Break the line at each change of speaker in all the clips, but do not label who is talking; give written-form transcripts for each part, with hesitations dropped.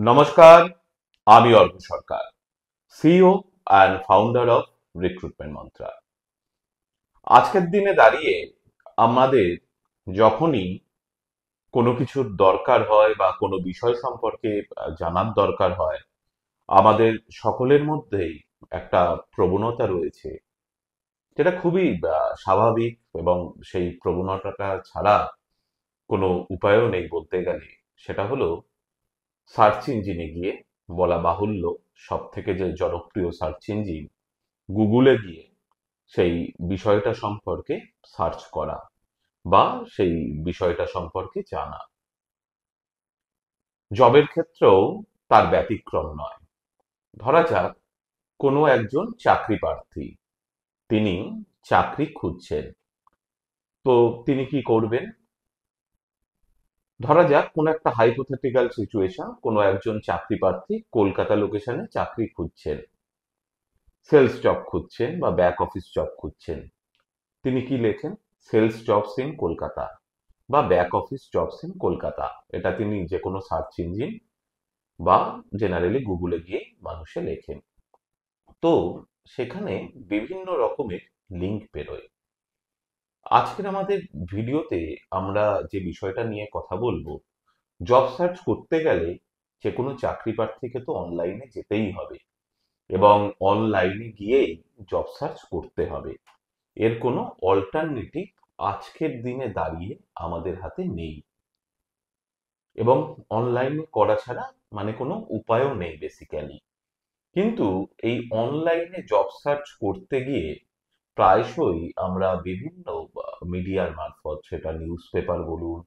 নমস্কার, আমি Arghya Sarkar, CEO and founder of recruitment Mantra. আজকের দিনে দাঁড়িয়ে আমাদের যখনই কোনো কিছুর দরকার হয় বা কোনো বিষয় সম্পর্কে জানার দরকার হয়, আমাদের সকলের মধ্যেই একটা প্রবণতা রয়েছে, যেটা খুবই স্বাভাবিক, এবং সেই প্রবণতাটা ছাড়া কোনো উপায়ও নেই বলতে গেলে। সেটা হলো সার্চ ইঞ্জিনে গিয়ে, বলা বাহুল্য সব থেকে যে জনপ্রিয় সার্চ ইঞ্জিন গুগলে গিয়ে সেই বিষয়টা সম্পর্কে সার্চ করা বা সেই বিষয়টা সম্পর্কে জানা। জবের ক্ষেত্রেও তার ব্যতিক্রম নয়। ধরা যাক কোনো একজন চাকরি প্রার্থী, তিনি চাকরি খুঁজছেন। তো তিনি কি করবেন? ধরা যাক কোনো একটা হাইপোথেটিক্যাল সিচুয়েশন, কোনো একজন চাকরি প্রার্থী কলকাতা লোকেশনে চাকরি খুঁজছেন, সেলস জব খুঁজছেন বা ব্যাক অফিস জব খুঁজছেন। তিনি কি লেখেন? সেলস জবস ইন কলকাতা বা back office jobs in Kolkata. এটা তিনি যে কোনো সার্চ ইঞ্জিন বা জেনারেলি গুগলে গিয়ে মানুষে লেখেন। তো সেখানে বিভিন্ন রকমের লিঙ্ক বেরোয়। আজকের আমাদের ভিডিওতে আমরা যে বিষয়টা নিয়ে কথা বলবো, জব সার্চ করতে গেলে যে কোনো চাকরি প্রার্থীকে তো অনলাইনে যেতেই হবে, এবং অনলাইনে গিয়েই জব সার্চ করতে হবে। এর কোনো অল্টারনেটিভ আজকের দিনে দাঁড়িয়ে আমাদের হাতে নেই, এবং অনলাইনে করা ছাড়া মানে কোনো উপায়ও নেই বেসিক্যালি। কিন্তু এই অনলাইনে জব সার্চ করতে গিয়ে প্রায়শই আমরা বিভিন্ন মিডিয়ার মারফত, সেটা নিউজ পেপার বলুন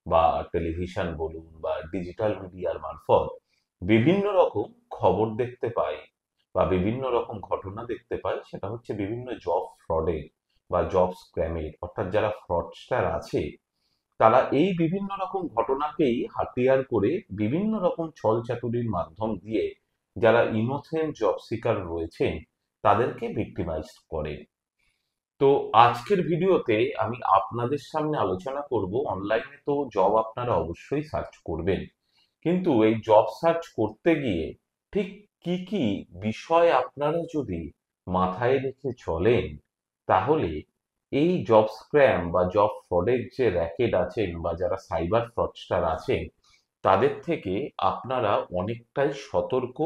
বা টেলিভিশন বলুন বা ডিজিটাল মিডিয়ার মারফত বিভিন্ন রকম খবর দেখতে পাই বা বিভিন্ন রকম ঘটনা দেখতে পাই। সেটা হচ্ছে বিভিন্ন জব ফ্রডের বা জব স্ক্যামের, অর্থাৎ যারা ফ্রডস্টার আছে তারা এই বিভিন্ন রকম ঘটনাকেই হাতিয়ার করে বিভিন্ন রকম ছলচাতুরির মাধ্যম দিয়ে যারা ইনোসেন্ট জব সিকার রয়েছেন তাদেরকে ভিক্টিমাইজ করে। তো আজকের ভিডিওতে আমি আপনাদের সামনে আলোচনা করব, অনলাইনে তো জব আপনারা অবশ্যই সার্চ করবেন, কিন্তু এই জব সার্চ করতে গিয়ে ঠিক কি কি বিষয় আপনারা যদি মাথায় রেখে চলেন, তাহলে এই জব স্ক্যাম বা জব ফ্রডের যে র্যাকেট আছেন বা যারা সাইবার ফ্রডস্টার আছেন তাদের থেকে আপনারা অনেকটাই সতর্ক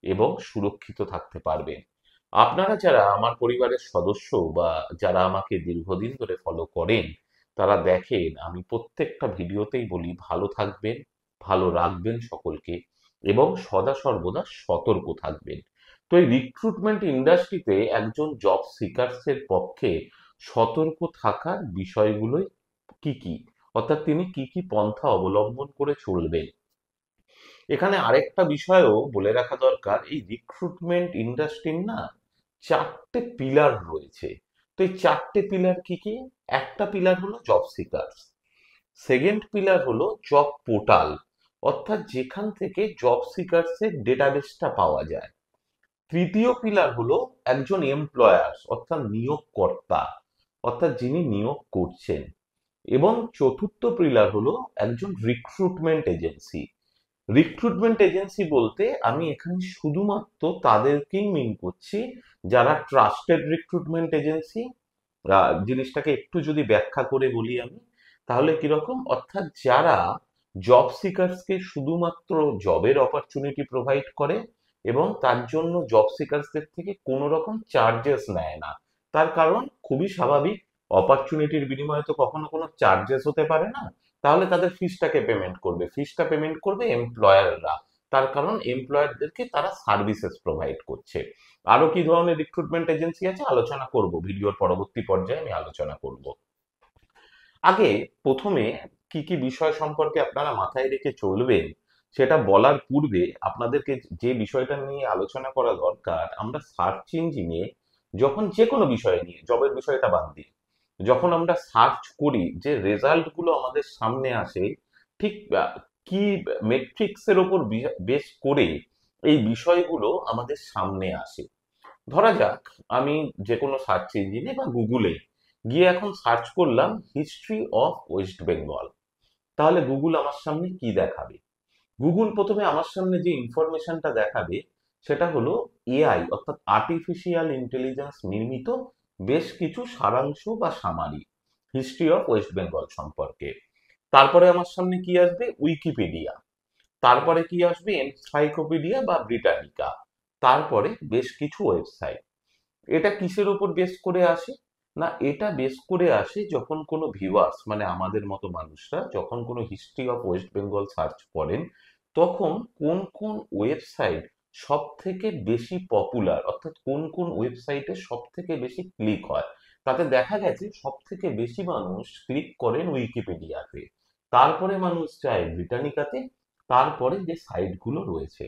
এবং সুরক্ষিত থাকতে পারবেন। আপনারা যারা আমার পরিবারের সদস্য বা যারা আমাকে দীর্ঘদিন ধরে ফলো করেন, তারা দেখেন আমি প্রত্যেকটা ভিডিওতেই বলি ভালো থাকবেন, ভালো রাখবেন সকলকে, এবং সদা সর্বদা সতর্ক থাকবেন। তো এই রিক্রুটমেন্ট ইন্ডাস্ট্রিতে একজন জব সিকার্সের পক্ষে সতর্ক থাকার বিষয়গুলোই কি কি, অর্থাৎ তিনি কি কি পন্থা অবলম্বন করে চলবেন। এখানে আরেকটা বিষয়ও বলে রাখা দরকার, এই রিক্রুটমেন্ট ইন্ডাস্ট্রির না চারটে পিলার রয়েছে। তো এই চারটে পিলার কি কি? একটা পিলার হলো জব সিকার, সেকেন্ড পিলার হলো জব পোর্টাল, অর্থাৎ যেখান থেকে জব সিকার্সের ডেটাবেসটা পাওয়া যায়। তৃতীয় পিলার হলো একজন এমপ্লয়ার, অর্থাৎ নিয়োগকর্তা, অর্থাৎ যিনি নিয়োগ করছেন। এবং চতুর্থ পিলার হলো একজন রিক্রুটমেন্ট এজেন্সি। রিক্রুটমেন্ট এজেন্সি বলতে আমি এখানে শুধুমাত্র তাদেরকেই মিন করছি যারা ট্রাস্টেড রিক্রুটমেন্ট এজেন্সি। জিনিসটাকে একটু যদি ব্যাখ্যা করে বলি আমি, তাহলে কিরকম, অর্থাৎ যারা জব সিকার্সকে শুধুমাত্র জবের অপরচুনিটি প্রোভাইড করে এবং তার জন্য জব সিকার্সদের থেকে কোনো রকম চার্জেস নেয় না। তার কারণ খুবই স্বাভাবিক, অপরচুনিটির বিনিময়ে তো কখনো কোনো চার্জেস হতে পারে না। তাহলে তাদের ফিসটাকে পেমেন্ট করবে, ফিসটা পেমেন্ট করবে এমপ্লয়াররা, তার কারণ এমপ্লয়ারদেরকে তারা সার্ভিসেস প্রোভাইড করছে। আরো কি ধরনের রিক্রুটমেন্ট এজেন্সি আছে আলোচনা করব, ভিডিওর পরবর্তী পর্যায়ে আমি আলোচনা করব। আগে প্রথমে কি কি বিষয় সম্পর্কে আপনারা মাথায় রেখে চলবেন সেটা বলার পূর্বে আপনাদেরকে যে বিষয়টা নিয়ে আলোচনা করা দরকার, আমরা সার্চ ইঞ্জিনে যখন যে কোনো বিষয় নিয়ে, জবের বিষয়টা বাদ দিই, যখন আমরা সার্চ করি যে রেজাল্ট গুলো আমাদের সামনে আসে, ঠিক কি মেট্রিক্স এর ওপর বেস করে এই বিষয়গুলো আমাদের সামনে আসে। ধরা যাক আমি যে কোনো সার্চ ইঞ্জিনে বা গুগলে গিয়ে এখন সার্চ করলাম হিস্ট্রি অফ ওয়েস্ট বেঙ্গল, তাহলে গুগল আমার সামনে কি দেখাবে? গুগল প্রথমে আমার সামনে যে ইনফরমেশনটা দেখাবে সেটা হলো এআই অর্থাৎ আর্টিফিশিয়াল ইন্টেলিজেন্স নির্মিত বেশ কিছু সারাংশ বা summary history of West Bengal সম্পর্কে। তারপরে আমার সামনে কি আসবে? উইকিপিডিয়া। তারপরে কি আসবে? এনসাইক্লোপিডিয়া বা ব্রিটানিকা। তারপরে বেশ কিছু ওয়েবসাইট। এটা কিসের উপর বেস করে আসে? না, এটা বেস করে আসে যখন কোনো ভিউয়ার্স মানে আমাদের মতো মানুষরা যখন কোনো history of West Bengal search করেন, তখন কোন কোন ওয়েবসাইট সব থেকে বেশি পপুলার, অর্থাৎ কোন কোন ওয়েবসাইটে সব থেকে বেশি ক্লিক হয়। তাতে দেখা গেছে সব থেকে বেশি মানুষ ক্লিক করেন উইকিপিডিয়াতে, তারপরে মানুষ যায় ব্রিটানিকাতে, তারপরে যে সাইটগুলো রয়েছে।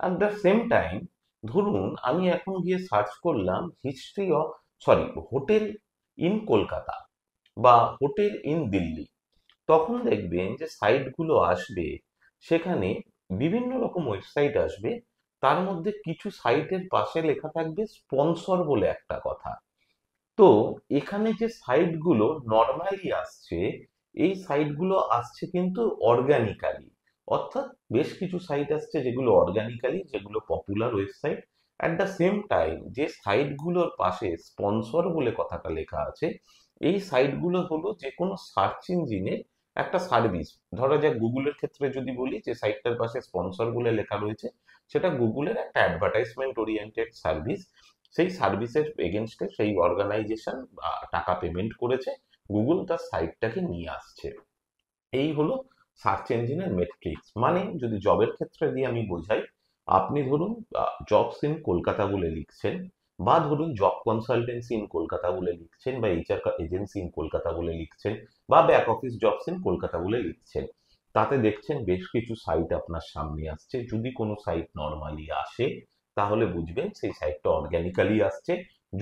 অ্যাট দ্য সেম টাইম, ধরুন আমি এখন গিয়ে সার্চ করলাম history of hotel in Kolkata বা হোটেল ইন দিল্লি, তখন দেখবেন যে সাইটগুলো আসবে, সেখানে বিভিন্ন রকম ওয়েবসাইট আসবে। তার মধ্যে কিছু সাইটের পাশে লেখা থাকবে স্পন্সর বলে একটা কথা। তো এখানে যে সাইটগুলো নর্মালি আসছে, এই সাইটগুলো আসছে কিন্তু অর্গানিক্যালি, অর্থাৎ বেশ কিছু সাইট আসছে যেগুলো অর্গানিক্যালি, যেগুলো popular website. At the same time যে সাইটগুলোর পাশে স্পন্সর বলে কথাটা লেখা আছে, এই সাইটগুলো হলো যে কোনো সার্চ ইঞ্জিনে একটা সার্ভিস। ধরা যাক গুগলের ক্ষেত্রে যদি বলি, যে সাইটটার পাশে স্পন্সর বলে লেখা রয়েছে, সেটা গুগলের একটা অ্যাডভার্টাইজমেন্ট ওরিয়েন্টেড সার্ভিস। সেই সার্ভিসের এগেনস্টে সেই অর্গানাইজেশন টাকা পেমেন্ট করেছে, গুগল তার সাইটটাকে নিয়ে আসছে। এই হলো সার্চ ইঞ্জিনের মেট্রিক্স। মানে যদি জবের ক্ষেত্রে দিয়ে আমি বোঝাই, আপনি ধরুন জবস ইন কলকাতা বলে লিখছেন, বা ধরুন জব কনসালটেন্সি ইন কলকাতা বলে লিখছেন, বা এইচআর এজেন্সি ইন কলকাতা বলে লিখছেন, বা back office jobs in Kolkata বলে লিখছেন, তাতে দেখছেন বেশ কিছু সাইট আপনার সামনে আসছে। যদি কোনো সাইট নর্মালি আসে, তাহলে বুঝবেন সেই সাইটটা অর্গানিক্যালি আসছে।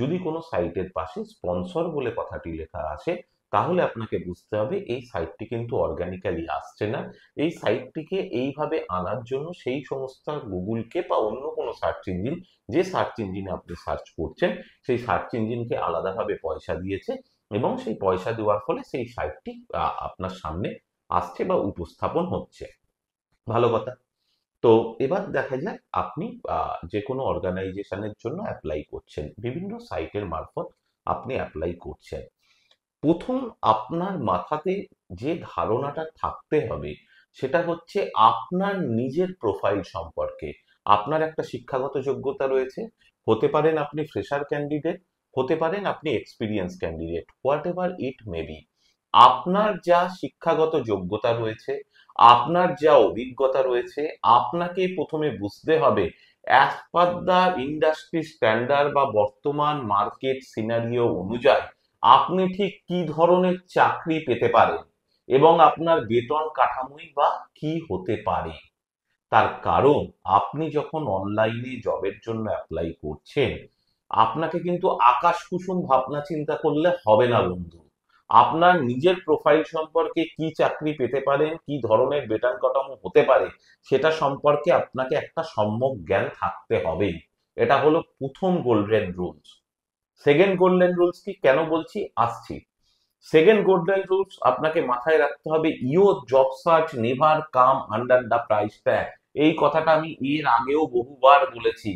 যদি কোনো সাইটের পাশে স্পন্সর বলে কথাটি লেখা আসে, তাহলে আপনাকে বুঝতে হবে এই সাইটটি কিন্তু অর্গানিক্যালি আসছে না। এই সাইটটিকে এইভাবে আনার জন্য সেই সংস্থা গুগলকে বা অন্য কোনো সার্চ ইঞ্জিন, যে সার্চ ইঞ্জিনে আপনি সার্চ করছেন, সেই সার্চ ইঞ্জিনকে আলাদাভাবে পয়সা দিয়েছে, এবং সেই পয়সা দেওয়ার ফলে সেই সাইটটি আপনার সামনে আসছে বা উপস্থাপন হচ্ছে। ভালো কথা। তো এবার দেখা যাক, আপনি যে কোনো অর্গানাইজেশনের জন্য অ্যাপ্লাই করছেন, বিভিন্ন সাইটের মারফত আপনি অ্যাপ্লাই করছেন। প্রথম আপনার মাথাতে যে ধারণাটা থাকতে হবে, সেটা হচ্ছে আপনার নিজের প্রোফাইল সম্পর্কে। আপনার একটা শিক্ষাগত যোগ্যতা রয়েছে, হতে পারেন আপনি ফ্রেশার ক্যান্ডিডেট, হতে পারেন আপনি experience candidate, what ever it may be. আপনার যা শিক্ষাগত যোগ্যতা রয়েছে, আপনার যা অভিজ্ঞতা রয়েছে, আপনাকে প্রথমে বুঝতে হবে as per the industry standard বা বর্তমান মার্কেট সিনারিও অনুযায়ী আপনি ঠিক কি ধরনের চাকরি পেতে পারেন, এবং আপনার বেতন কাঠামোই বা কি হতে পারে। তার কারণ, আপনি যখন অনলাইনে জবের জন্য অ্যাপ্লাই করছেন, আপনাকে কিন্তু আকাশ কুসুম ভাবনা চিন্তা করলে হবে না বন্ধু। আপনার নিজের প্রোফাইল সম্পর্কে, কি চাকরি পেতে পারেন, কি ধরনের বেতন কাঠামো হতে পারে, সেটা সম্পর্কে আপনাকে একটা সম্যক জ্ঞান থাকতে হবে। এটা হলো প্রথম golden rules. Second golden rules কি, কেন বলছি আসছি। সেকেন্ড গোল্ডেন রুলস আপনাকে মাথায় রাখতে হবে, your job search never come under the price tag. এই কথাটা আমি এর আগেও বহুবার বলেছি।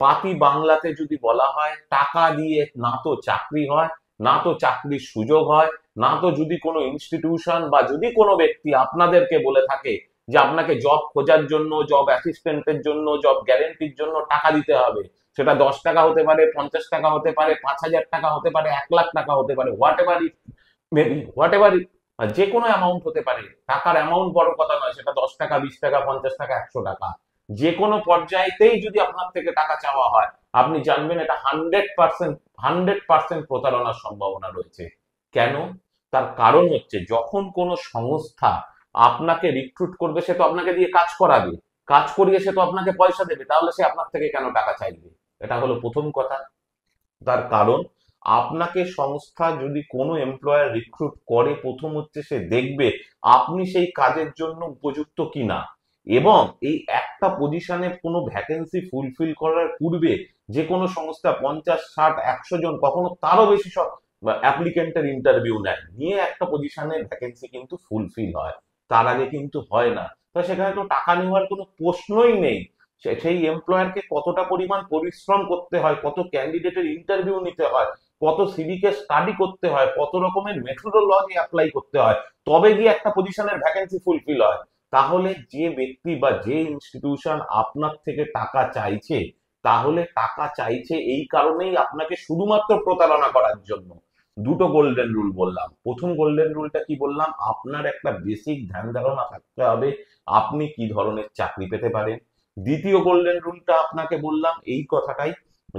পাতি বাংলাতে যদি বলা হয়, টাকা দিয়ে না তো চাকরি হয়, না তো চাকরির সুযোগ হয়, না তো যদি কোনো ইনস্টিটিউশন বা যদি কোনো ব্যক্তি আপনাদেরকে বলে থাকে যে আপনাকে জব খোঁজার জন্য, জব অ্যাসিস্ট্যান্টের জন্য, জব গ্যারেন্টির জন্য টাকা দিতে হবে। সেটা 10 টাকা হতে পারে, 50 টাকা হতে পারে, 5,000 টাকা হতে পারে, 1 লাখ টাকা হতে পারে, what ever maybe, what ever, যে কোনো অ্যামাউন্ট হতে পারে। টাকার অ্যামাউন্ট বড় কথা নয়, সেটা 10 টাকা, 20 টাকা, 50 টাকা, 100 টাকা। যে কোনো পর্যায়েতেই যদি আপনার থেকে টাকা চাওয়া হয়, আপনি জানবেন এটা 100% প্রতারণার সম্ভাবনা রয়েছে। কেন? তার কারণ হচ্ছে, যখন কোনো সংস্থা আপনাকে রিক্রুট করবে, সে তো আপনাকে দিয়ে কাজ করাবে, কাজ করিয়ে সে তো আপনাকে পয়সা দেবে, তাহলে সে আপনার থেকে কেন টাকা চাইবে? এটা হলো প্রথম কথা। তার কারণ, আপনাকে সংস্থা যদি কোনো এমপ্লয়ার রিক্রুট করে, প্রথম হচ্ছে সে দেখবে আপনি সেই কাজের জন্য উপযুক্ত কিনা। এবং এই একটা পজিশনে কোনো ভ্যাকেন্সি ফুলফিল করার পূর্বে যে কোনো সংস্থা 50, 60, 100 জন, কখনো তারও বেশি সব অ্যাপ্লিকেন্টের ইন্টারভিউ নেয়, নিয়ে একটা পজিশনে ভ্যাকেন্সি কিন্তু ফুলফিল হয়, তার আগে কিন্তু হয় না। তা সেখানে তো টাকা নেওয়ার কোনো প্রশ্নই নেই। সেই এমপ্লয়ারকে কতটা পরিমাণ পরিশ্রম করতে হয়, কত ক্যান্ডিডেটের ইন্টারভিউ নিতে হয়, কত সিভিকে স্টাডি করতে হয়, কত রকমের মেথোডোলজি অ্যাপ্লাই করতে হয়, তবে গিয়ে একটা পজিশনের ভ্যাকেন্সি ফুলফিল হয়। তাহলে যে ব্যক্তি বা যে ইনস্টিটিউশন আপনার থেকে টাকা চাইছে, তাহলে টাকা চাইছে এই কারণেই আপনাকে শুধুমাত্র প্রতারণা করার জন্য। দুটো গোল্ডেন রুল বললাম। প্রথম গোল্ডেন রুলটা কি বললাম, আপনার একটা বেসিক ধ্যান ধারণা থাকতে হবে আপনি কি ধরনের চাকরি পেতে পারেন। দ্বিতীয় গোল্ডেন রুলটা আপনাকে বললাম এই কথাটাই,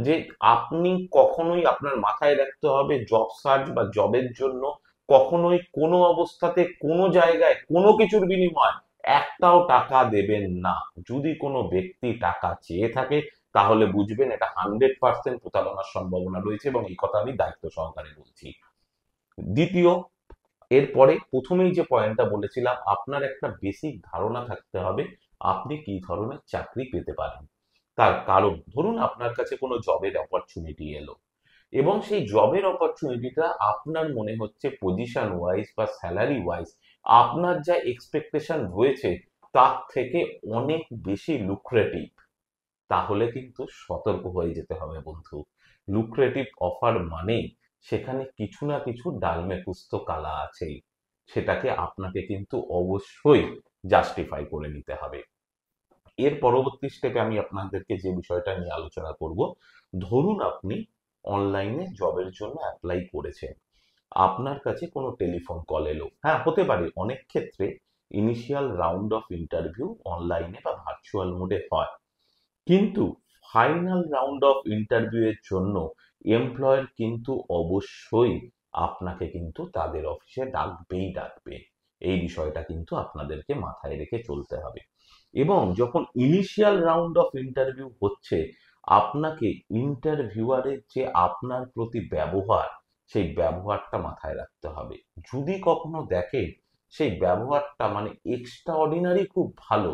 যে আপনি কখনোই আপনার মাথায় রাখতে হবে জব সার্চ বা জবের জন্য কখনোই কোনো অবস্থাতে কোনো জায়গায় কোনো কিছুর বিনিময় একটাও টাকা দেবেন না। যদি কোনো ব্যক্তি টাকা চেয়ে থাকে তাহলে বুঝবেন এটা 100% প্রতারণার সম্ভাবনা রয়েছে, এবং এই কথা আমি দায়িত্ব সহকারে বলছি। দ্বিতীয়, এরপরে প্রথমেই যে পয়েন্টটা বলেছিলাম, আপনার একটা বেসিক ধারণা থাকতে হবে আপনি কি ধরনের চাকরি পেতে পারেন। তার কারণ ধরুন আপনার কাছে কোনো জবের অপরচুনিটি এলো, এবং সেই জবের অপরচুনিটিটা আপনার মনে হচ্ছে পজিশন ওয়াইজ বা স্যালারি ওয়াইজ আপনার যা এক্সপেকটেশন রয়েছে তার থেকে অনেক বেশি লুক্রেটিভ, তাহলে কিন্তু সতর্ক হয়ে যেতে হবে বন্ধু। লুক্রেটিভ অফার মানেই সেখানে কিছু না কিছু ডালমে কুস্তো কালা আছেই, সেটাকে আপনাকে কিন্তু অবশ্যই জাস্টিফাই করে নিতে হবে। এর পরবর্তী স্টেপে আমি আপনাদেরকে যে বিষয়টা নিয়ে আলোচনা করব, ধরুন আপনি অনলাইনে জবের জন্য অ্যাপ্লাই করেছেন, আপনার কাছে কোনো টেলিফোন কল এলো। হ্যাঁ, হতে পারে অনেক ক্ষেত্রে ইনিশিয়াল রাউন্ড অফ ইন্টারভিউ অনলাইনে বা ভার্চুয়াল মোডে হয়, কিন্তু ফাইনাল রাউন্ড অফ ইন্টারভিউ এর জন্য এমপ্লয়ার কিন্তু অবশ্যই আপনাকে কিন্তু তাদের অফিসে ডাকবেই ডাকবে। এই বিষয়টা কিন্তু আপনাদেরকে মাথায় রেখে চলতে হবে। এবং যখন ইনিশিয়াল রাউন্ড অফ ইন্টারভিউ হচ্ছে, আপনাকে ইন্টারভিউয়ারের যে আপনার প্রতি ব্যবহার, সেই ব্যবহারটা মাথায় রাখতে হবে। যদি কখনো দেখে সেই ব্যবহারটা মানে এক্সট্রা অর্ডিনারি খুব ভালো,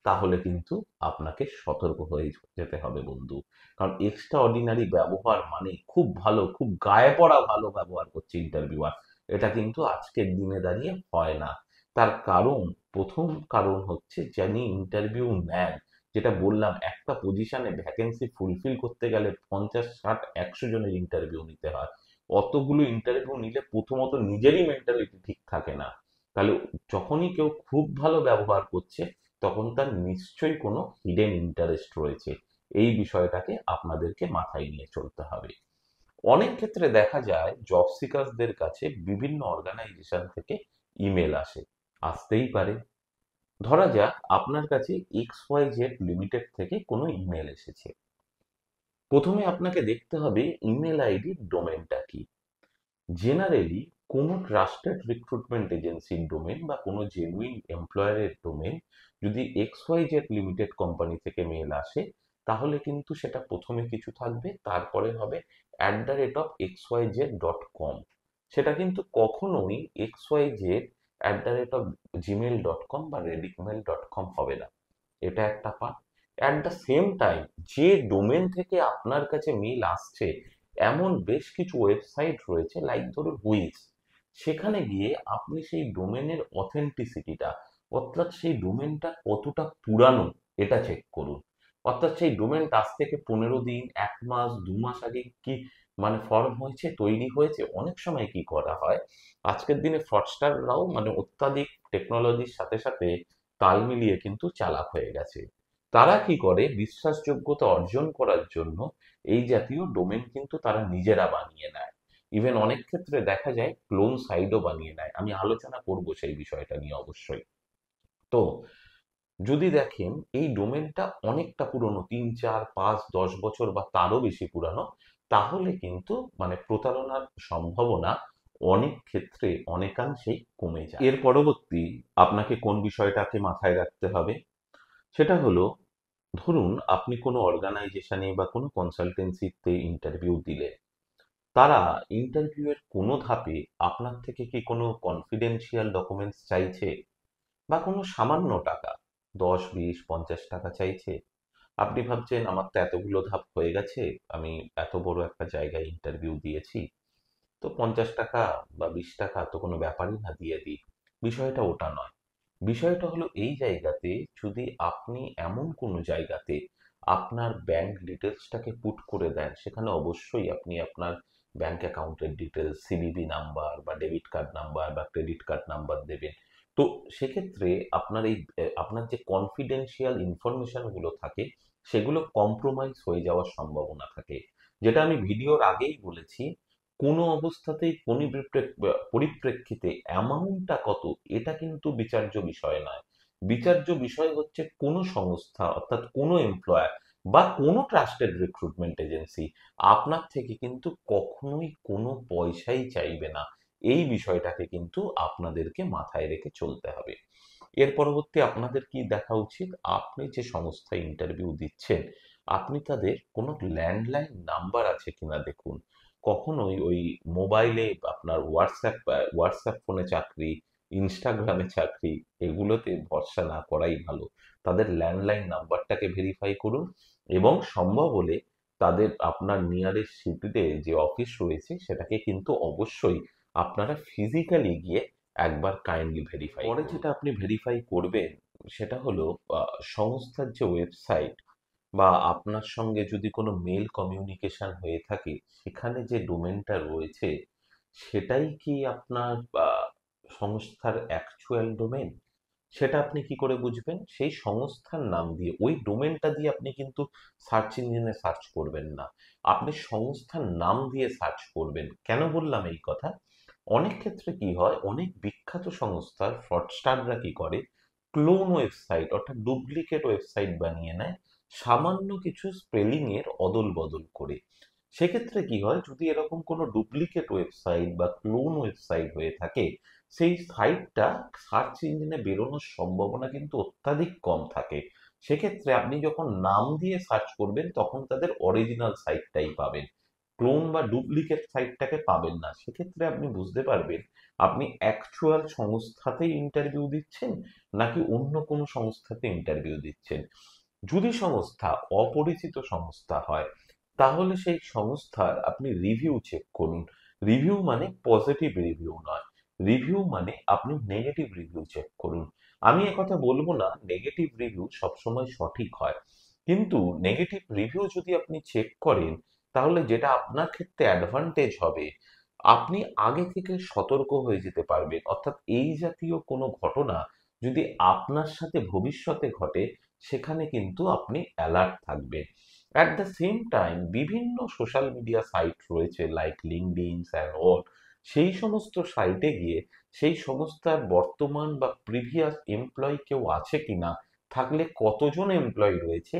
তাহলে কিন্তু আপনাকে সতর্ক হয়ে যেতে হবে বন্ধু। কারণ এক্সট্রা অর্ডিনারি ব্যবহার মানে খুব ভালো, খুব গায়ে পড়া ভালো ব্যবহার করছে ইন্টারভিউয়ার, এটা কিন্তু আজকের দিনে দাঁড়িয়ে হয় না। তার কারণ, প্রথম কারণ হচ্ছে যিনি ইন্টারভিউ নেন, যেটা বললাম একটা পজিশনে ভ্যাকেন্সি ফুলফিল করতে গেলে 50, 60, 100 জনের ইন্টারভিউ নিতে হয়। অতগুলো ইন্টারভিউ নিলে প্রথমত নিজেরই মেন্টালিটি ঠিক থাকে না। তাহলে যখনই কেউ খুব ভালো ব্যবহার করছে তখন তার নিশ্চয়ই কোনো হিডেন ইন্টারেস্ট রয়েছে। এই বিষয়টাকে আপনাদেরকে মাথায় নিয়ে চলতে হবে। অনেক ক্ষেত্রে দেখা যায় জব সিকার্সদের কাছে বিভিন্ন অর্গানাইজেশন থেকে ইমেল আসে, আসতেই পারে। ধরা যাক আপনার কাছে XYZ লিমিটেড থেকে কোনো ইমেল এসেছে। প্রথমে আপনাকে দেখতে হবে ইমেল আইডির ডোমেনটা কি। জেনারেলি কোনো ট্রাস্টেড রিক্রুটমেন্ট এজেন্সির ডোমেন বা কোনো জেনুইন এমপ্লয়ারের ডোমেন যদি XYZ লিমিটেড কোম্পানি থেকে মেল আসে, তাহলে কিন্তু সেটা প্রথমে কিছু থাকবে, তারপরে হবে @xyz.com। সেটা কিন্তু কখনোই xyz@gmail.com বা redicmail.com হবে না। এটা একটা part. At the same time যে ডোমেন থেকে আপনার কাছে মেল আসছে, এমন বেশ কিছু ওয়েবসাইট রয়েছে লাইক ধরুন হুইজ, সেখানে গিয়ে আপনি সেই ডোমেনের অথেন্টিসিটিটা, অর্থাৎ সেই ডোমেনটা কতটা পুরানো এটা চেক করুন। অর্থাৎ সেই ডোমেনটা আজ থেকে 15 দিন, 1 মাস, 2 মাস আগে কি মানে ফর্ম হয়েছে, তৈরি হয়েছে। অনেক সময় কি করা হয়, আজকের দিনে ফ্রডস্টাররাও মানে অত্যাধিক টেকনোলজির সাথে সাথে তাল মিলিয়ে কিন্তু চালাক হয়ে গেছে। তারা কি করে, বিশ্বাসযোগ্যতা অর্জন করার জন্য এই জাতীয় ডোমেন কিন্তু তারা নিজেরা বানিয়ে নেয়। ইভেন অনেক ক্ষেত্রে দেখা যায় ক্লোন সাইটও বানিয়ে নেয়। আমি আলোচনা করব সেই বিষয়টা নিয়ে অবশ্যই। তো যদি দেখেন এই ডোমেনটা অনেকটা পুরনো, 3, 4, 5, 10 বছর বা তারও বেশি পুরানো, তাহলে কিন্তু মানে প্রতারণার সম্ভাবনা অনেক ক্ষেত্রে অনেকাংশেই কমে যায়। এর পরবর্তী আপনাকে কোন বিষয়টাকে মাথায় রাখতে হবে, সেটা হলো ধরুন আপনি কোনো অর্গানাইজেশনে বা কোনো কনসালটেন্সিতে ইন্টারভিউ দিলেন, তারা ইন্টারভিউ এর কোনো ধাপে আপনার থেকে কি কোনো কনফিডেন্সিয়াল ডকুমেন্টস চাইছে, বা কোনো সামান্য টাকা 10, 20, 50 টাকা চাইছে। আপনি ভাবছেন আমার তো এতগুলো ধাপ হয়ে গেছে, আমি এত বড় একটা জায়গায় ইন্টারভিউ দিয়েছি, তো 50 টাকা বা 20 টাকা তো কোনো ব্যাপারই না, দিয়ে দিই। বিষয়টা ওটা নয়। বিষয়টা হলো এই জায়গাতে, যদি আপনি এমন কোনো জায়গাতে আপনার ব্যাংক ডিটেলসটাকে পুট করে দেন, সেখানে অবশ্যই আপনি আপনার ব্যাংক অ্যাকাউন্টের ডিটেলস, সিভিভি নাম্বার বা ডেবিট কার্ড নাম্বার বা ক্রেডিট কার্ড নাম্বার দেবেন। তো সেক্ষেত্রে আপনার আপনার যে কনফিডেন্সিয়াল ইনফরমেশন গুলো থাকে, সেগুলো কম্প্রোমাইজ হয়ে যাওয়ার সম্ভাবনা থাকে। যেটা আমি ভিডিওর আগেই বলেছি, কোনো অবস্থাতেই পরিপ্রেক্ষিতে অ্যামাউন্টটা কত, এটা কিন্তু বিচার্য বিষয় নয়। বিচার্য বিষয় হচ্ছে কোনো সংস্থা, অর্থাৎ কোনো এমপ্লয়ার বা কোনো ট্রাস্টেড রিক্রুটমেন্ট এজেন্সি আপনার থেকে কিন্তু কখনোই কোনো পয়সাই চাইবে না। এই বিষয়টাকে কিন্তু আপনাদেরকে মাথায় রেখে চলতে হবে। এর পরবর্তী আপনাদের কি দেখা উচিত, আপনি যে সংস্থায় ইন্টারভিউ দিচ্ছেন, আপনি তাদের কোনো ল্যান্ডলাইন নাম্বার আছে কিনা দেখুন। কখনোই ওই মোবাইলে আপনার হোয়াটসঅ্যাপ ফোনে চাকরি, ইনস্টাগ্রামে চাকরি, এগুলোতে ভরসা না করাই ভালো। তাদের ল্যান্ডলাইন নাম্বারটাকে ভেরিফাই করুন, এবং সম্ভব হলে তাদের আপনার নিয়ারেস্ট সিটিতে যে অফিস রয়েছে সেটাকে কিন্তু অবশ্যই আপনারা ফিজিক্যালি গিয়ে একবার কাইন্ডলি ভেরিফাই। পরে যেটা আপনি ভেরিফাই করবেন সেটা হলো সংস্থার যে ওয়েবসাইট, বা আপনার সঙ্গে যদি কোনো মেল কমিউনিকেশন হয়ে থাকে, সেখানে যে ডোমেনটা রয়েছে সেটাই কি আপনার সংস্থার অ্যাকচুয়াল ডোমেন। সেটা আপনি কি করে বুঝবেন? সেই সংস্থার নাম দিয়ে, ওই ডোমেনটা দিয়ে আপনি কিন্তু সার্চ ইঞ্জিনে সার্চ করবেন না, আপনি সংস্থার নাম দিয়ে সার্চ করবেন। কেন বললাম এই কথা? অনেক ক্ষেত্রে কি হয়, অনেক বিখ্যাত সংস্থার ফ্রডস্টাররা কি করে, ক্লোন ওয়েবসাইট অর্থাৎ ডুপ্লিকেট ওয়েবসাইট বানিয়ে নেয়, সামান্য কিছু স্পেলিং এর অদল বদল করে। সেক্ষেত্রে কি হয়, যদি এরকম কোনো ডুপ্লিকেট ওয়েবসাইট বা ক্লোন ওয়েবসাইট হয়ে থাকে, সেই সাইটটা সার্চ ইঞ্জিনে বেরোনোর সম্ভাবনা কিন্তু অত্যাধিক কম থাকে। সেক্ষেত্রে আপনি যখন নাম দিয়ে সার্চ করবেন, তখন তাদের অরিজিনাল সাইটটাই পাবেন, ক্লোন বা ডুপ্লিকেট সাইটটাকে পাবেন না। সেক্ষেত্রে আপনি বুঝতে পারবেন আপনি অ্যাকচুয়াল সংস্থাতেই ইন্টারভিউ দিচ্ছেন নাকি অন্য কোনো সংস্থাতে ইন্টারভিউ দিচ্ছেন। যদি সংস্থা অপরিচিত সংস্থা হয়, তাহলে সেই সংস্থার আপনি রিভিউ চেক করুন। রিভিউ মানে পজিটিভ রিভিউ নয়, রিভিউ মানে আপনি নেগেটিভ রিভিউ চেক করুন। আমি একথা বলবো না নেগেটিভ রিভিউ সবসময় সঠিক হয়, কিন্তু নেগেটিভ রিভিউ যদি আপনি চেক করেন, তাহলে যেটা আপনার ক্ষেত্রে অ্যাডভান্টেজ হবে, আপনি আগে থেকে সতর্ক হয়ে যেতে পারবেন। অর্থাৎ এই জাতীয় কোনো ঘটনা যদি আপনার সাথে ভবিষ্যতে ঘটে, সেখানে কিন্তু আপনি অ্যালার্ট থাকবেন। অ্যাট দ্য সেম টাইম বিভিন্ন সোশ্যাল মিডিয়া সাইট রয়েছে লাইক লিঙ্কডইন অ্যান্ড অল, সেই সমস্ত সাইটে গিয়ে সেই সংস্থার বর্তমান বা প্রিভিয়াস এমপ্লয়ি কেউ আছে কিনা, থাকলে কতজন এমপ্লয়ি রয়েছে,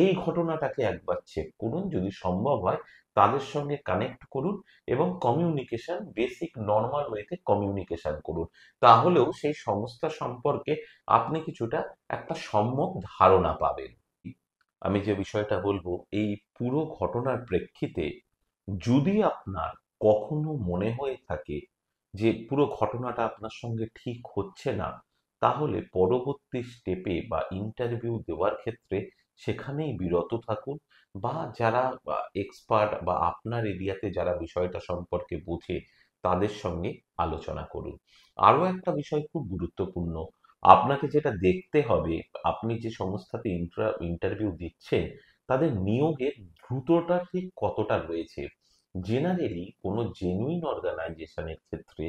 এই ঘটনাটাকে একবার চেক করুন। যদি সম্ভব হয় তাদের সঙ্গে কানেক্ট করুন, এবং কমিউনিকেশন বেসিক নর্মাল ওয়েতে কমিউনিকেশন করুন। তাহলেও সেই সংস্থা সম্পর্কে আপনি কিছুটা একটা সম্যক ধারণা পাবেন। আমি যে বিষয়টা বলবো, এই পুরো ঘটনার প্রেক্ষিতে যদি আপনার কখনো মনে হয়ে থাকে যে পুরো ঘটনাটা আপনার সঙ্গে ঠিক হচ্ছে না, তাহলে পরবর্তী স্টেপে বা ইন্টারভিউ দেওয়ার ক্ষেত্রে সেখানেই বিরত থাকুন, বা যারা এক্সপার্ট বা আপনার এরিয়াতে যারা বিষয়টা সম্পর্কে বোঝে তাদের সঙ্গে আলোচনা করুন। আরো একটা বিষয় খুব গুরুত্বপূর্ণ, আপনাকে যেটা দেখতে হবে, আপনি যে সংস্থাতে ইন্টারভিউ দিচ্ছেন, তাদের নিয়োগের দ্রুততা ঠিক কতটা রয়েছে। জেনারেলি কোনো জেনুইন অর্গানাইজেশনের ক্ষেত্রে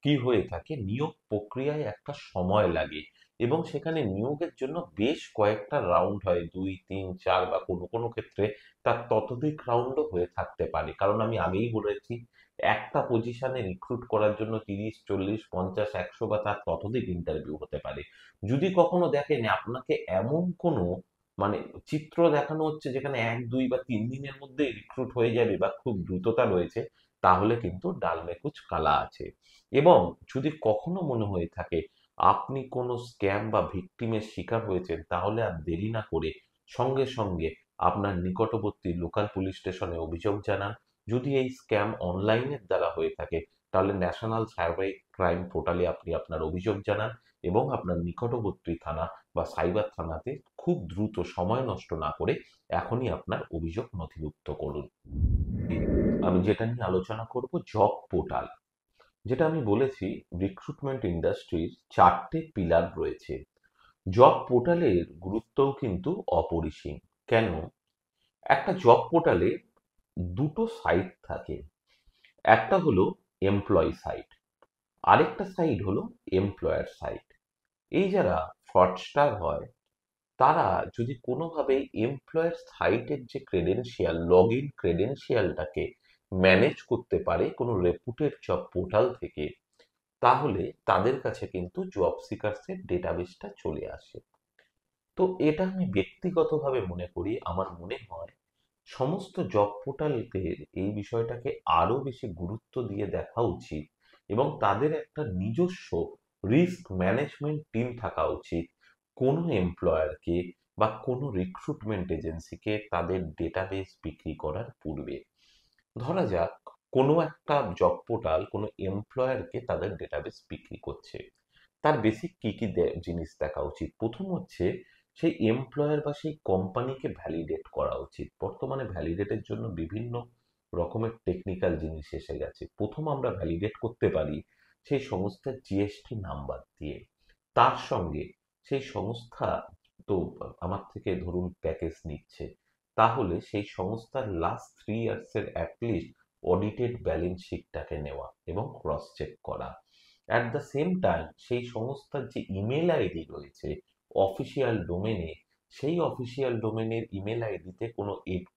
কি হয়ে থাকে, নিয়োগ প্রক্রিয়ায় একটা সময় লাগে, এবং সেখানে নিয়োগের জন্য বেশ কয়েকটা রাউন্ড হয়, 2 3 4, বা কোনো কোনো ক্ষেত্রে তার ততোধিক রাউন্ডও হয়ে থাকতে পারে। কারণ আমি আগেই বলেছি, একটা পজিশনে রিক্রুট করার জন্য 30 40 50 100 বা তার ততোধিক ইন্টারভিউ হতে পারে। যদি কখনো দেখেন আপনাকে এমন কোনো মানে চিত্র দেখানো হচ্ছে যেখানে 1 2 বা 3 দিনের মধ্যে রিক্রুট হয়ে যাবে বা খুব দ্রুততা রয়েছে, তাহলে কিন্তু ডাল মে কুছ কালা আছে। এবং যদি কখনো মনে হয়ে থাকে আপনি কোনো স্ক্যাম বা ভিকটিমের শিকার হয়েছেন, তাহলে আর দেরি না করে সঙ্গে সঙ্গে আপনার নিকটবর্তী লোকাল পুলিশ স্টেশনে অভিযোগ জানান। যদি এই স্ক্যাম অনলাইনের দ্বারা হয়ে থাকে, তাহলে ন্যাশনাল সাইবার ক্রাইম পোর্টালে আপনি আপনার অভিযোগ জানান, এবং আপনার নিকটবর্তী থানা বা সাইবার থানাতে খুব দ্রুত, সময় নষ্ট না করে এখনই আপনার অভিযোগ নথিভুক্ত করুন। আমি যেটা নিয়ে আলোচনা করব, জব পোর্টাল। যেটা আমি বলেছি, রিক্রুটমেন্ট ইন্ডাস্ট্রির 4টে পিলার রয়েছে। জব পোর্টালের গুরুত্বও কিন্তু অপরিসীম। কেন? একটা জব পোর্টালে দুটো সাইট থাকে। একটা হলো এমপ্লয়ি সাইট, আরেকটা সাইট হলো এমপ্লয়ার সাইট। এই যারা ফ্রডস্টার হয়, তারা যদি কোনোভাবে এমপ্লয়ার সাইটের যে ক্রেডেনশিয়াল, লগ ইন ক্রেডেনশিয়ালটাকে ম্যানেজ করতে পারে কোনো রেপুটেড জব পোর্টাল থেকে, তাহলে তাদের কাছে কিন্তু জব সিকার্সের ডেটাবেসটা চলে আসে। তো এটা আমি ব্যক্তিগতভাবে মনে করি, আমার মনে হয় সমস্ত জব পোর্টালদের এই বিষয়টাকে আরো বেশি গুরুত্ব দিয়ে দেখা উচিত এবং তাদের একটা নিজস্ব রিস্ক ম্যানেজমেন্ট টিম থাকা উচিত। কোনো এমপ্লয়ারকে বা কোনো রিক্রুটমেন্ট এজেন্সিকে তাদের ডেটাবেস বিক্রি করার পূর্বে, ধরা যাক কোনো একটা জব পোর্টাল কোনো এমপ্লয়ারকে তাদের ডেটাবেস বিক্রি করছে, তার বেসিক কি কি জিনিস দেখা উচিত। প্রথম হচ্ছে, সেই এমপ্লয়ার বা সেই কোম্পানিকে ভ্যালিডেট করা উচিত। বর্তমানে ভ্যালিডেটের জন্য বিভিন্ন রকমের টেকনিক্যাল জিনিস এসে গেছে। প্রথম আমরা ভ্যালিডেট করতে পারি সেই সংস্থার জিএসটি নাম্বার দিয়ে। তার সঙ্গে সেই সংস্থা তো আমার থেকে ধরুন প্যাকেজ নিচ্ছে, তাহলে সেই সংস্থার লাস্ট 3 ইয়ার্স এর অ্যাটলিস্ট অডিটেড ব্যালেন্স শিটটাকে নেওয়া এবং ক্রস চেক করা। অ্যাট দ্য সেম টাইম সেই সংস্থার যে ইমেল আইডি রয়েছে অফিসিয়াল ডোমেনে, সেই অফিসিয়াল ডোমেনের ইমেল আইডিতে কোনো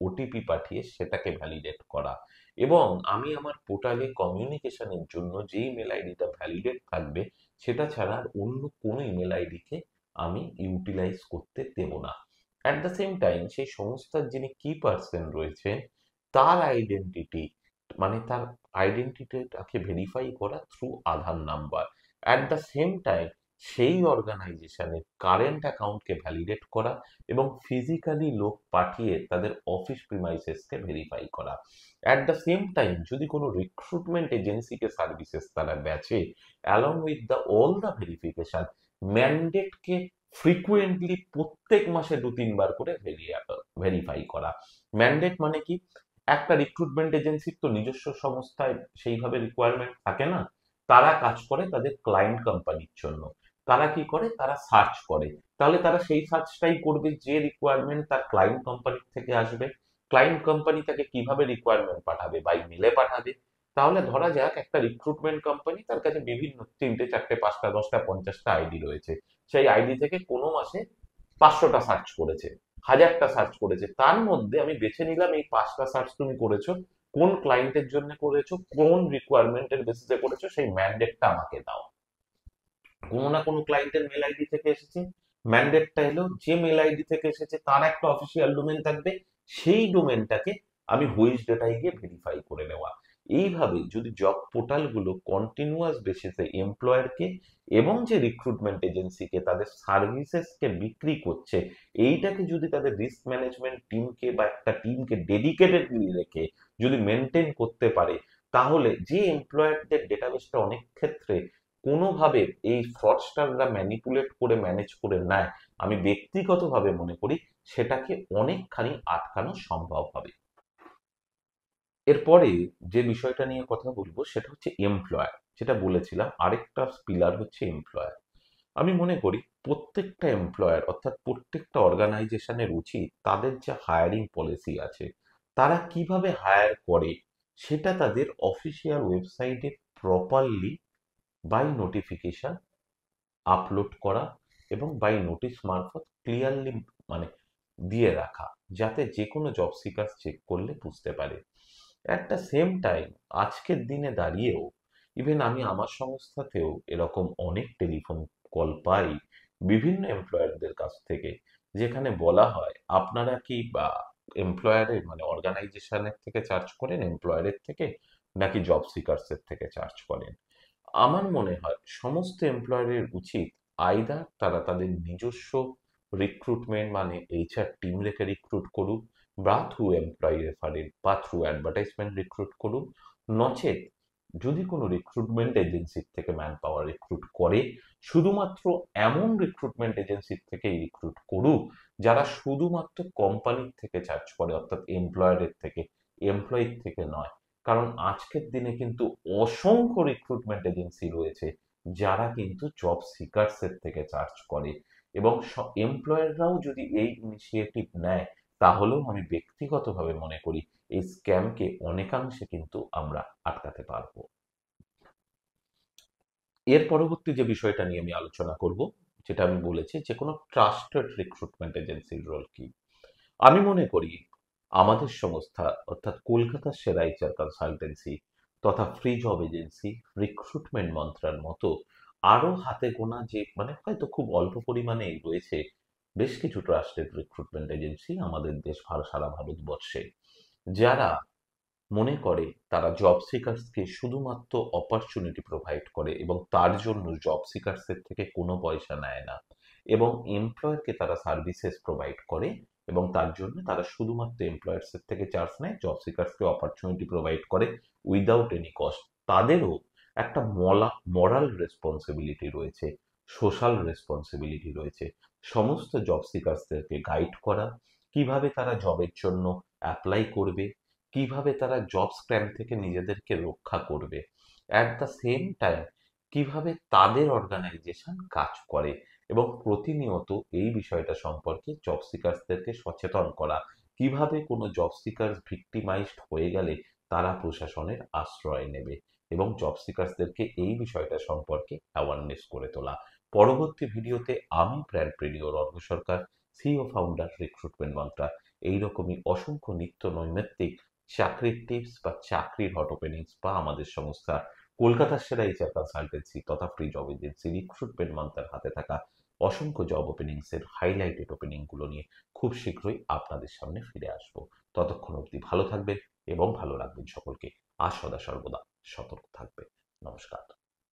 ওটিপি পাঠিয়ে সেটাকে ভ্যালিডেট করা। এবং আমি আমার পোর্টালে কমিউনিকেশনের জন্য যে ইমেল আইডিটা ভ্যালিডেট থাকবে, সেটা ছাড়া আর অন্য কোনো ইমেল আইডিকে আমি ইউটিলাইজ করতে দেব না। অ্যাট দ্য সেম টাইম সেই সংস্থার যিনি কি পার্সন রয়েছেন, তার আইডেন্টিটি, মানে তার আইডেন্টিটিটাকে ভেরিফাই করা through Aadhaar number. At the same time সেই অর্গানাইজেশনের কারেন্ট অ্যাকাউন্টকে ভ্যালিডেট করা এবং ফিজিক্যালি লোক পাঠিয়ে তাদের অফিস প্রিমাইসেসকে ভেরিফাই করা। অ্যাট দ্য সেম টাইম যদি কোনো রিক্রুটমেন্ট এজেন্সিকে সার্ভিসেস তারা বেচে, along with the all the verification, ম্যান্ডেটকে ফ্রিকুয়েন্টলি প্রত্যেক মাসে 2-3 বার করে ভেরিফাই করা। ম্যান্ডেট মানে কি? একটা রিক্রুটমেন্ট এজেন্সির তো নিজস্ব সংস্থায় সেইভাবে রিকোয়ারমেন্ট থাকে না। তারা কাজ করে তাদের ক্লায়েন্ট কোম্পানির জন্য। তারা কি করে? তারা সার্চ করে। তাহলে তারা সেই সার্চটাই করবে যে রিকোয়ারমেন্ট তার ক্লায়েন্ট কোম্পানির থেকে আসবে। ক্লায়েন্ট কোম্পানি তাকে কিভাবে রিকোয়ারমেন্ট পাঠাবে? বাই মেলে পাঠাবে। তাহলে ধরা যাক একটা রিক্রুটমেন্ট কোম্পানি, তার কাছে বিভিন্ন 3টে 4টে 5টা 10টা 50টা আইডি রয়েছে। সেই আইডি থেকে কোনো মাসে 500টা সার্চ করেছে, 1000টা সার্চ করেছে। তার মধ্যে আমি বেছে নিলাম এই 5টা সার্চ তুমি করেছো, কোন ক্লায়েন্টের জন্য করেছো, কোন রিকোয়ারমেন্টের বেসিসে করেছো, সেই ম্যান্ডেটটা আমাকে দাও। কোনো না কোনো ক্লায়েন্টের মেল আইডি থেকে এসেছে, ম্যান্ডেটটা এলো, যে মেল আইডি থেকে এসেছে তার একটা অফিসিয়াল ডোমেন থাকবে, সেই ডোমেনটাকে আমি হুইচ ডেটায় গিয়ে ভেরিফাই করে নেওয়া। এইভাবে যদি জব পোর্টালগুলো কন্টিনিউয়াস বেসিসে এমপ্লয়ারকে এবং যে রিক্রুটমেন্ট এজেন্সিকে তাদের সার্ভিসেসকে বিক্রি করছে, এইটাকে যদি তাদের রিস্ক ম্যানেজমেন্ট টিমকে বা একটা টিমকে ডেডিকেটেডলি রেখে যদি মেনটেন করতে পারে, তাহলে যে এমপ্লয়ারদের ডেটাবেসটা অনেক ক্ষেত্রে কোনোভাবে এই ফ্রডস্টাররা ম্যানিপুলেট করে ম্যানেজ করে নেয়, আমি ব্যক্তিগতভাবে মনে করি সেটাকে অনেকখানি আটকানো সম্ভব হবে। এরপরে যে বিষয়টা নিয়ে কথা বলবো সেটা হচ্ছে এমপ্লয়ার। যেটা বলেছিলাম, আরেকটা পিলার হচ্ছে এমপ্লয়ার। আমি মনে করি প্রত্যেকটা এমপ্লয়ার, অর্থাৎ প্রত্যেকটা অর্গানাইজেশনের উচিত তাদের যে হায়ারিং পলিসি আছে, তারা কিভাবে হায়ার করে সেটা তাদের অফিসিয়াল ওয়েবসাইটে প্রপারলি বাই নোটিফিকেশন আপলোড করা এবং বাই নোটিশ মারফত ক্লিয়ারলি, মানে দিয়ে রাখা, যাতে যে কোনো জব সিকার চেক করলে বুঝতে পারে। অ্যাট দ্য সেম টাইম আজকের দিনে দাঁড়িয়েও ইভেন আমি আমার সংস্থাতেও এরকম অনেক টেলিফোন কল পাই বিভিন্ন এমপ্লয়ারদের কাছ থেকে, যেখানে বলা হয় আপনারা কি বা এমপ্লয়ারের মানে অর্গানাইজেশনের থেকে চার্জ করেন, এমপ্লয়ারের থেকে, নাকি জব সিকার্সের থেকে চার্জ করেন। আমার মনে হয় সমস্ত এমপ্লয়ারের উচিত আইদার তারা তাদের নিজস্ব রিক্রুটমেন্ট মানে এইচআর টিম রেখে রিক্রুট করুক, বা থ্রু এমপ্লয়ি রেফারেল বা থ্রু অ্যাডভার্টাইজমেন্ট রিক্রুট করুক, নচেত যদি কোনো রিক্রুটমেন্ট এজেন্সির থেকে ম্যান পাওয়ার রিক্রুট করে, শুধুমাত্র এমন রিক্রুটমেন্ট এজেন্সির থেকেই রিক্রুট করুক যারা শুধুমাত্র কোম্পানির থেকে চার্জ করে, অর্থাৎ এমপ্লয়ারের থেকে, এমপ্লয়ির থেকে নয়। কারণ আজকের দিনে কিন্তু অসংখ্য রিক্রুটমেন্ট এজেন্সি রয়েছে যারা কিন্তু জব সিকার্সের থেকে চার্জ করে, এবং এমপ্লয়াররাও যদি এই ইনিশিয়েটিভ নেয় তাহলেও আমি ব্যক্তিগতভাবে মনে করি এই স্ক্যামকে অনেকাংশে কিন্তু আমরা আটকাতে পারবো। এর পরবর্তী যে বিষয়টা নিয়ে আমি আলোচনা করব, যেটা আমি বলেছি যে কোনো ট্রাস্টেড রিক্রুটমেন্ট এজেন্সির রোল কি। আমি মনে করি আমাদের সংস্থা অর্থাৎ কলকাতা সেরা এইচআর কনসালটেন্সি তথা ফ্রি জব এজেন্সি, রিক্রুটমেন্ট মন্ত্রার মতো আরো হাতে গোনা যে হয়তো খুব অল্প পরিমাণেই রয়েছে বেশ কিছু ট্রাস্টেড রিক্রুটমেন্ট এজেন্সি আমাদের দেশ সারা ভারতবর্ষে, যারা মনে করে তারা জব সিকার্সকে শুধুমাত্র অপরচুনিটি প্রোভাইড করে এবং তার জন্য জব সিকার্সের থেকে কোনো পয়সা নেয় না, এবং এমপ্লয়ারকে তারা সার্ভিসেস প্রোভাইড করে এবং তার জন্য তারা শুধুমাত্র এমপ্লয়ার্সের থেকে চার্জ নেয়, জব সিকার্সকে অপরচুনিটি প্রোভাইড করে উইদাউট এনি কস্ট। তাদেরও একটা মরাল রেসপন্সিবিলিটি রয়েছে, সোশ্যাল রেসপন্সিবিলিটি রয়েছে, সমস্ত জব সিকার্সদেরকে গাইড করা, কিভাবে তারা জবের জন্য অ্যাপ্লাই করবে, কিভাবে তারা জব স্ক্যাম থেকে নিজেদেরকে রক্ষা করবে, অ্যাট দ্য সেম টাইম কিভাবে তাদের অর্গানাইজেশন কাজ করে, এবং প্রতিনিয়ত এই বিষয়টা সম্পর্কে জব সিকার্সদেরকে সচেতন করা, কিভাবে কোনো জব সিকার্স ভিক্টিমাইজড হয়ে গেলে তারা প্রশাসনের আশ্রয় নেবে, এবং জব সিকার্সদেরকে এই বিষয়টা সম্পর্কে অ্যাওয়ারনেস করে তোলা। পরবর্তী ভিডিওতে আমি ব্র্যান্ড প্রেরিয়র অর্ঘ সরকার, সিইও ফাউন্ডার, রিক্রুটমেন্ট মন্ত্রা, এইরকমই অসংখ্য নিত্য নৈমিত্তিক চাকরির টিপস বা চাকরির হট ওপেনিংস বা আমাদের সংস্থা কলকাতার সেরা এইচআর কনসালটেন্সি তথা ফ্রি জব এজেন্সি রিক্রুটমেন্ট মান্থার হাতে থাকা অসংখ্য জব ওপেনিংস এর হাইলাইটেড ওপেনিং গুলো নিয়ে খুব শীঘ্রই আপনাদের সামনে ফিরে আসবো। ততক্ষণ অবধি ভালো থাকবেন এবং ভালো রাখবেন সকলকে, আর সদা সর্বদা সতর্ক থাকবে। নমস্কার।